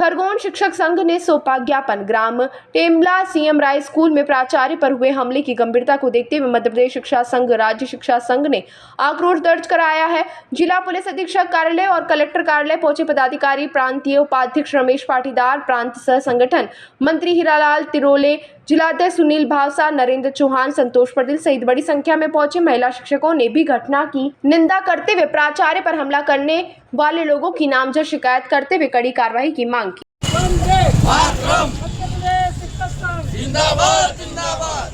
खरगोन शिक्षक संघ ने सौंपा ज्ञापन। ग्राम टेमला सीएम राय स्कूल में प्राचार्य पर हुए हमले की गंभीरता को देखते हुए मध्य प्रदेश शिक्षा संघ, राज्य शिक्षा संघ ने आक्रोश दर्ज कराया है। जिला पुलिस अधीक्षक कार्यालय और कलेक्टर कार्यालय पहुंचे पदाधिकारी, प्रांतीय उपाध्यक्ष रमेश पाटीदार, प्रांत सह संगठन मंत्री हीरालाल तिरोले, जिलाध्यक्ष सुनील भावसा, नरेंद्र चौहान, संतोष पटेल सहित बड़ी संख्या में पहुंचे महिला शिक्षकों ने भी घटना की निंदा करते हुए प्राचार्य पर हमला करने वाले लोगों की नामजद शिकायत करते हुए कड़ी कार्रवाई की मांग की। जिंदाबाद जिंदाबाद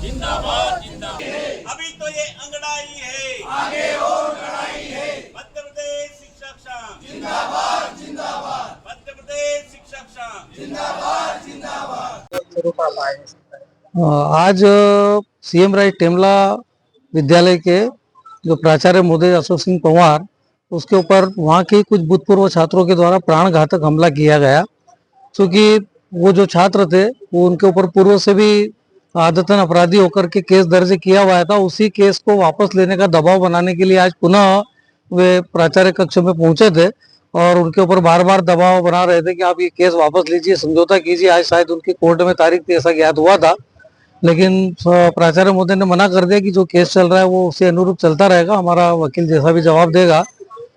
जिंदाबाद जिंदाबाद। अभी तो ये अंगड़ाई है, आगे और लड़ाई है। मध्य प्रदेश शिक्षक संघ जिंदाबाद जिंदाबाद, मध्य प्रदेश शिक्षक संघ जिंदाबाद जिंदाबाद। आज सीएम राय टेमला विद्यालय के जो प्राचार्य महोदय अशोक सिंह पंवार, उसके ऊपर वहाँ के कुछ भूतपूर्व छात्रों के द्वारा प्राणघातक हमला किया गया। क्योंकि वो जो छात्र थे वो उनके ऊपर पूर्व से भी आदतन अपराधी होकर के केस दर्ज किया हुआ था। उसी केस को वापस लेने का दबाव बनाने के लिए आज पुनः वे प्राचार्य कक्ष में पहुंचे थे और उनके ऊपर बार बार दबाव बना रहे थे कि आप ये केस वापस लीजिए, समझौता कीजिए। आज शायद उनकी कोर्ट में तारीख थी, ऐसा ज्ञात हुआ था, लेकिन प्राचार्य महोदय ने मना कर दिया कि जो केस चल रहा है वो उसे अनुरूप चलता रहेगा, हमारा वकील जैसा भी जवाब देगा।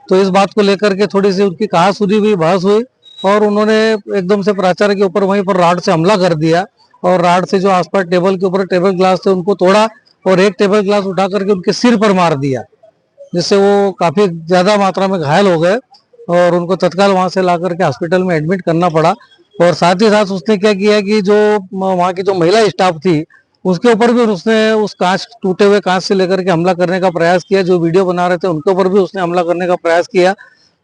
तो इस बात को लेकर के थोड़ी सी उनकी कहा सुनी हुई, बहस हुई और उन्होंने एकदम से प्राचार्य के ऊपर वहीं पर राड से हमला कर दिया और राड से जो आसपास टेबल के ऊपर टेबल ग्लास थे उनको तोड़ा और एक टेबल ग्लास उठा करके उनके सिर पर मार दिया, जिससे वो काफी ज्यादा मात्रा में घायल हो गए और उनको तत्काल वहां से ला करके हॉस्पिटल में एडमिट करना पड़ा। और साथ ही साथ उसने क्या किया कि जो वहाँ की जो महिला स्टाफ थी उसके ऊपर भी उसने उस कांच, टूटे हुए कांच से लेकर के हमला करने का प्रयास किया। जो वीडियो बना रहे थे उनके ऊपर भी उसने हमला करने का प्रयास किया।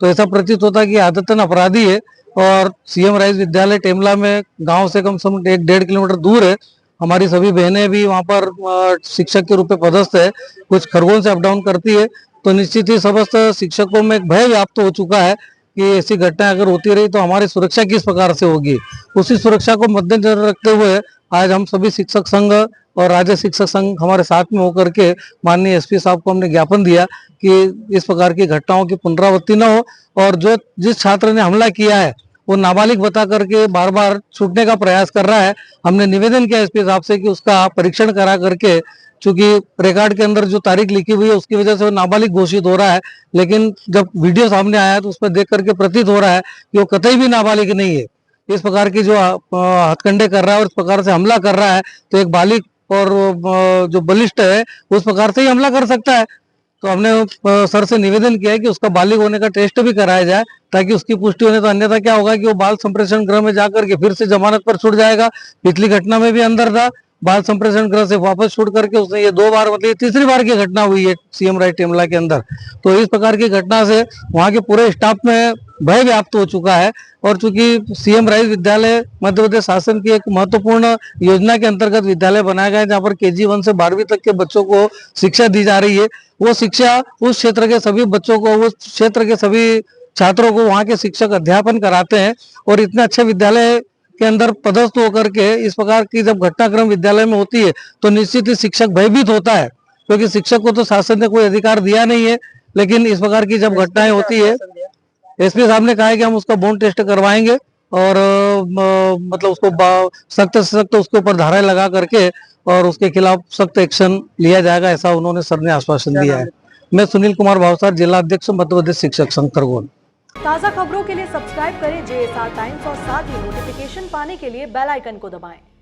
तो ऐसा प्रतीत होता है कि आदतन अपराधी है। और सीएम राइस विद्यालय टेमला में गांव से कम 1-1.5 किलोमीटर दूर है। हमारी सभी बहनें भी वहां पर शिक्षक के रूप में पदस्थ है, कुछ खरगोन से अप डाउन करती है। तो निश्चित ही समस्त शिक्षकों में एक भय व्याप्त हो चुका है कि ऐसी घटनाएं अगर होती रही तो हमारी सुरक्षा किस प्रकार से होगी। उसी सुरक्षा को मद्देनजर रखते हुए आज हम सभी शिक्षक संघ और राज्य शिक्षक संघ हमारे साथ में होकर के माननीय एसपी साहब को हमने ज्ञापन दिया कि इस प्रकार की घटनाओं की पुनरावृत्ति न हो और जो जिस छात्र ने हमला किया है वो नाबालिग बता करके बार बार छूटने का प्रयास कर रहा है। हमने निवेदन किया एसपी साहब से कि उसका परीक्षण करा करके, चूंकि रिकॉर्ड के अंदर जो तारीख लिखी हुई है उसकी वजह से वो नाबालिग घोषित हो रहा है, लेकिन जब वीडियो सामने आया तो उसमें देख करके प्रतीत हो रहा है कि वो कतई भी नाबालिग नहीं है। इस प्रकार की जो हथकंडे कर रहा है और इस प्रकार से हमला कर रहा है तो एक बालिग और जो बलिष्ठ है उस प्रकार से ही हमला कर सकता है। तो हमने सर से निवेदन किया है कि उसका बालिग होने का टेस्ट भी कराया जाए ताकि उसकी पुष्टि होने, तो अन्यथा क्या होगा कि वो बाल संप्रेषण गृह में जाकर के फिर से जमानत पर छूट जाएगा। पिछली घटना में भी अंदर था, बाल संप्रेषण गृह से वापस छूट करके उसने ये 2 बार, मतलब तीसरी बार की घटना हुई है सीएम राय टेमला के अंदर। तो इस प्रकार की घटना से वहाँ के पूरे स्टाफ में भय व्याप्त हो चुका है। और चूंकि सीएम राइस विद्यालय मध्य प्रदेश शासन की एक महत्वपूर्ण योजना के अंतर्गत विद्यालय बनाया गया है जहाँ पर KG 1 से 12वीं तक के बच्चों को शिक्षा दी जा रही है। वो शिक्षा उस क्षेत्र के सभी बच्चों को, उस क्षेत्र के सभी छात्रों को वहाँ के शिक्षक अध्यापन कराते हैं। और इतने अच्छे विद्यालय के अंदर पदस्थ होकर के इस प्रकार की जब घटनाक्रम विद्यालय में होती है तो निश्चित ही शिक्षक भयभीत होता है, क्योंकि शिक्षक को तो शासन ने कोई अधिकार दिया नहीं है। लेकिन इस प्रकार की जब घटनाएं होती है, एसपी साहब ने कहा है कि हम उसका बोन टेस्ट करवाएंगे और मतलब उसको सख्त से सख्त उसके ऊपर धाराएं लगा करके और उसके खिलाफ सख्त एक्शन लिया जाएगा, ऐसा उन्होंने सर ने आश्वासन दिया है। मैं सुनील कुमार भावसार, जिला अध्यक्ष मध्य प्रदेश शिक्षक संघ खरगोन। ताज़ा खबरों के लिए सब्सक्राइब करें JSR टाइम्स और साथ ही नोटिफिकेशन पाने के लिए बेल आइकन को दबाएं।